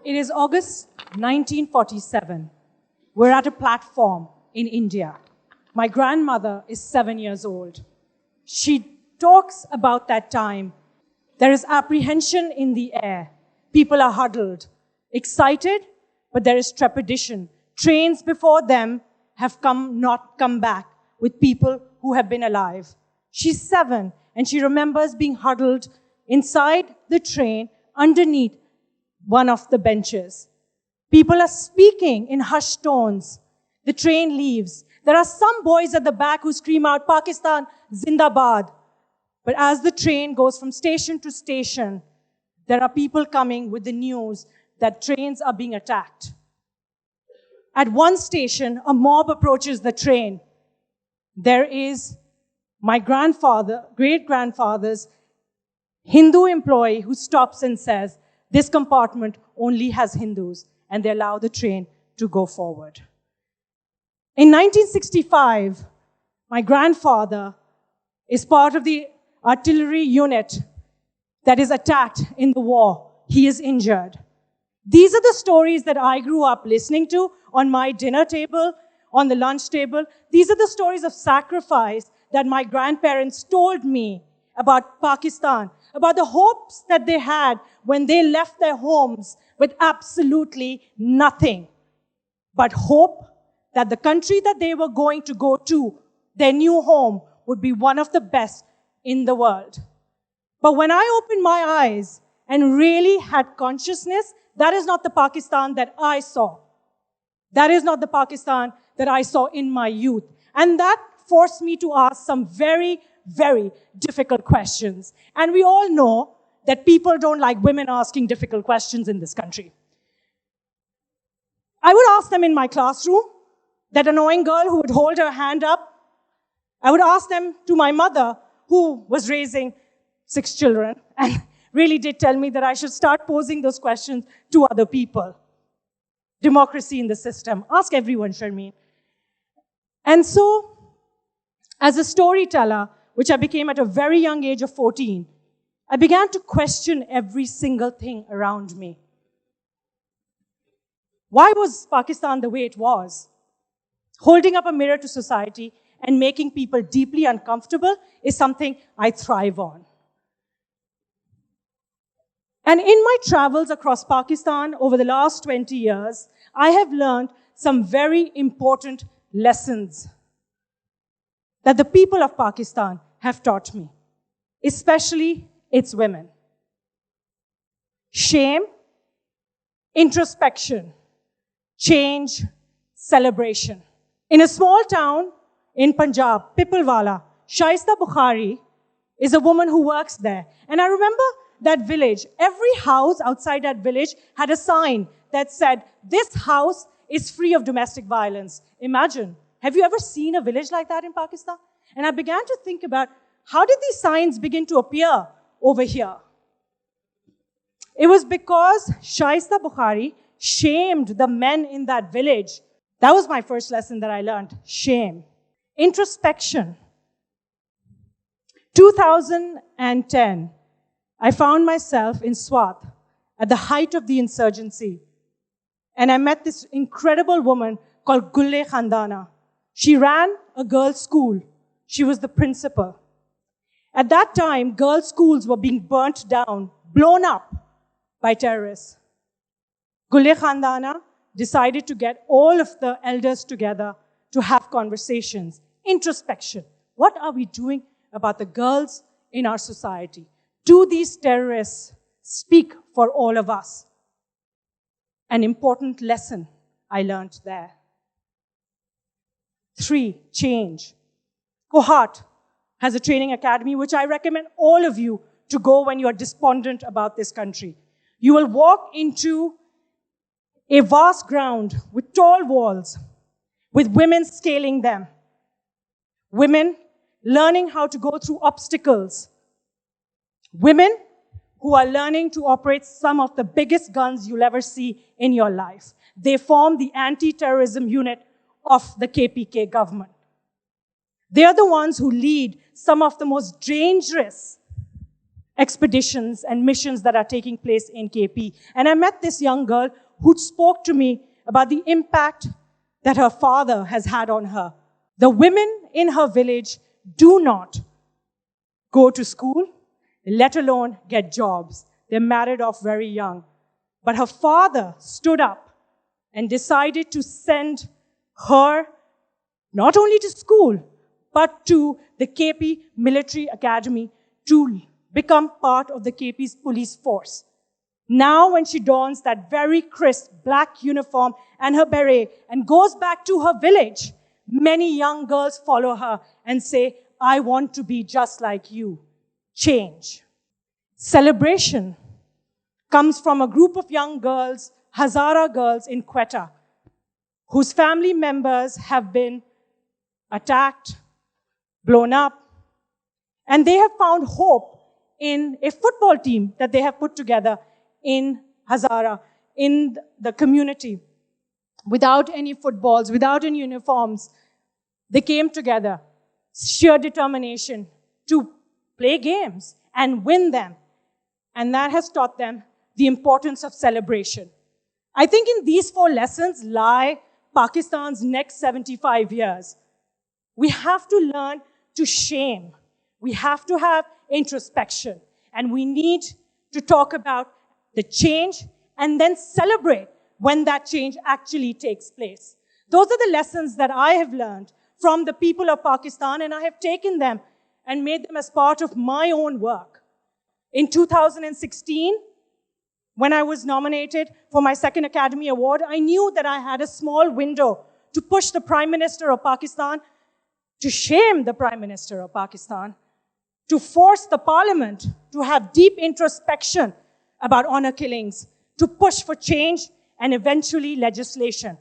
It is August 1947. We're at a platform in India. My grandmother is 7 years old. She talks about that time. There is apprehension in the air. People are huddled, excited, but there is trepidation. Trains before them have not come back with people who have been alive. She's 7, and she remembers being huddled inside the train underneath one of the benches. People are speaking in hushed tones. The train leaves. There are some boys at the back who scream out, "Pakistan, Zindabad." But as the train goes from station to station, there are people coming with the news that trains are being attacked. At one station, a mob approaches the train. There is my great-grandfather's Hindu employee who stops and says, "This compartment only has Hindus," and they allow the train to go forward. In 1965, my grandfather is part of the artillery unit that is attacked in the war. He is injured. These are the stories that I grew up listening to on my dinner table, on the lunch table. These are the stories of sacrifice that my grandparents told me about Pakistan, about the hopes that they had when they left their homes with absolutely nothing, but hope that the country that they were going to go to, their new home, would be one of the best in the world. But when I opened my eyes and really had consciousness, that is not the Pakistan that I saw. That is not the Pakistan that I saw in my youth. And that forced me to ask some very, very difficult questions. And we all know that people don't like women asking difficult questions in this country. I would ask them in my classroom, that annoying girl who would hold her hand up. I would ask them to my mother, who was raising 6 children, and really did tell me that I should start posing those questions to other people. Democracy in the system. Ask everyone, Sharmeen. And so, as a storyteller, which I became at a very young age of 14, I began to question every single thing around me. Why was Pakistan the way it was? Holding up a mirror to society and making people deeply uncomfortable is something I thrive on. And in my travels across Pakistan over the last 20 years, I have learned some very important lessons that the people of Pakistan have taught me, especially its women. Shame, introspection, change, celebration. In a small town in Punjab, Pipalwala, Shaista Bukhari is a woman who works there. And I remember that village. Every house outside that village had a sign that said, "This house is free of domestic violence." Imagine. Have you ever seen a village like that in Pakistan? And I began to think about, how did these signs begin to appear over here? It was because Shaista Bukhari shamed the men in that village. That was my first lesson that I learned. Shame. Introspection. 2010, I found myself in Swat at the height of the insurgency. And I met this incredible woman called Gulle Khandana. She ran a girls' school. She was the principal. At that time, girls' schools were being burnt down, blown up by terrorists. Gulle Khandana decided to get all of the elders together to have conversations. Introspection. What are we doing about the girls in our society? Do these terrorists speak for all of us? An important lesson I learned there. 3, change. Kohat has a training academy, which I recommend all of you to go when you are despondent about this country. You will walk into a vast ground with tall walls, with women scaling them. Women learning how to go through obstacles. Women who are learning to operate some of the biggest guns you'll ever see in your life. They form the anti-terrorism unit of the KPK government. They are the ones who lead some of the most dangerous expeditions and missions that are taking place in KP. And I met this young girl who spoke to me about the impact that her father has had on her. The women in her village do not go to school, let alone get jobs. They're married off very young. But her father stood up and decided to send her not only to school, but to the KP Military Academy to become part of the KP's police force. Now, when she dons that very crisp black uniform and her beret and goes back to her village, many young girls follow her and say, I want to be just like you. Change. Celebration comes from a group of young girls, Hazara girls in Quetta, whose family members have been attacked, blown up, and they have found hope in a football team that they have put together in Hazara, in the community. Without any footballs, without any uniforms, they came together, sheer determination to play games and win them. And that has taught them the importance of celebration. I think in these 4 lessons lie Pakistan's next 75 years. We have to learn to shame. We have to have introspection. And we need to talk about the change and then celebrate when that change actually takes place. Those are the lessons that I have learned from the people of Pakistan, and I have taken them and made them as part of my own work. In 2016, when I was nominated for my 2nd Academy Award, I knew that I had a small window to push the Prime Minister of Pakistan, to shame the Prime Minister of Pakistan, to force the Parliament to have deep introspection about honor killings, to push for change and eventually legislation.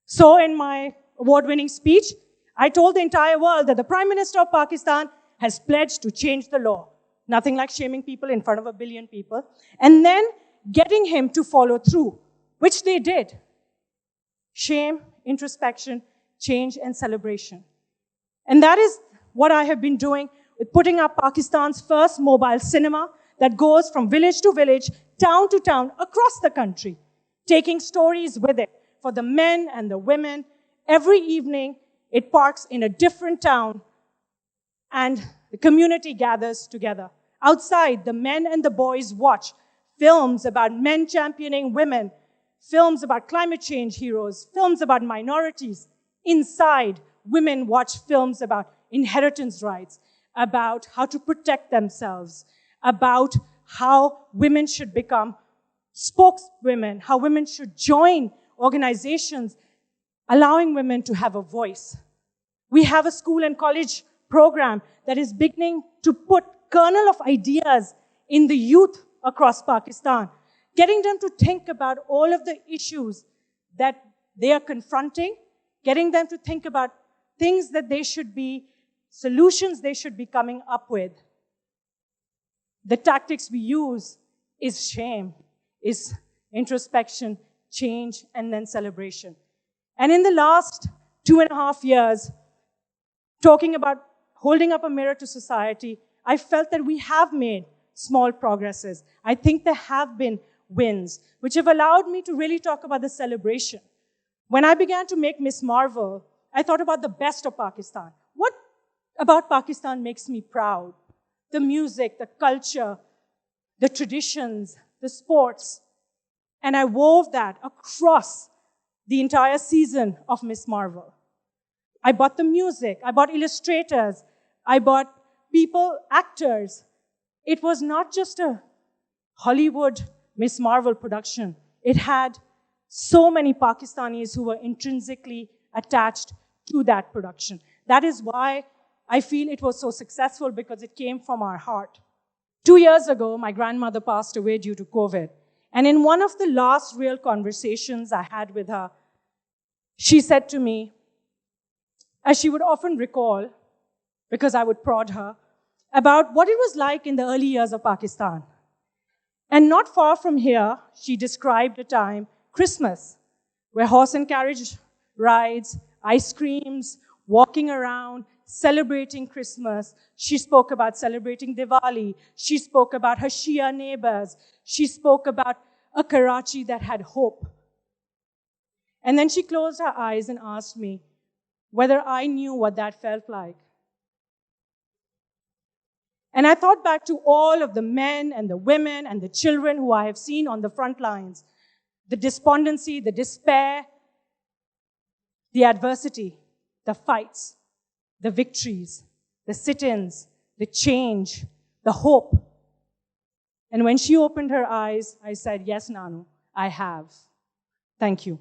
So in my award-winning speech, I told the entire world that the Prime Minister of Pakistan has pledged to change the law. Nothing like shaming people in front of 1 billion people. And then getting him to follow through, which they did. Shame, introspection, change, and celebration. And that is what I have been doing with putting up Pakistan's first mobile cinema that goes from village to village, town to town, across the country, taking stories with it for the men and the women. Every evening, it parks in a different town, and the community gathers together. Outside, the men and the boys watch films about men championing women, films about climate change heroes, films about minorities. Inside, women watch films about inheritance rights, about how to protect themselves, about how women should become spokeswomen, how women should join organizations, allowing women to have a voice. We have a school and college program that is beginning to put kernel of ideas in the youth across Pakistan, getting them to think about all of the issues that they are confronting, getting them to think about things that they should be, solutions they should be coming up with. The tactics we use is shame, is introspection, change, and then celebration. And in the last 2.5 years, talking about holding up a mirror to society, I felt that we have made small progresses. I think there have been wins, which have allowed me to really talk about the celebration. When I began to make Miss Marvel, I thought about the best of Pakistan. What about Pakistan makes me proud? The music, the culture, the traditions, the sports. And I wove that across the entire season of Miss Marvel. I bought the music, I bought illustrators, I bought people, actors. It was not just a Hollywood Miss Marvel production. It had so many Pakistanis who were intrinsically attached to that production. That is why I feel it was so successful, because it came from our heart. 2 years ago, my grandmother passed away due to COVID. And in one of the last real conversations I had with her, she said to me, as she would often recall, because I would prod her, about what it was like in the early years of Pakistan. And not far from here, she described a time, Christmas, where horse and carriage rides, ice creams, walking around, celebrating Christmas. She spoke about celebrating Diwali. She spoke about her Shia neighbors. She spoke about a Karachi that had hope. And then she closed her eyes and asked me whether I knew what that felt like. And I thought back to all of the men and the women and the children who I have seen on the front lines. The despondency, the despair, the adversity, the fights, the victories, the sit-ins, the change, the hope. And when she opened her eyes, I said, yes, Nanu, I have. Thank you.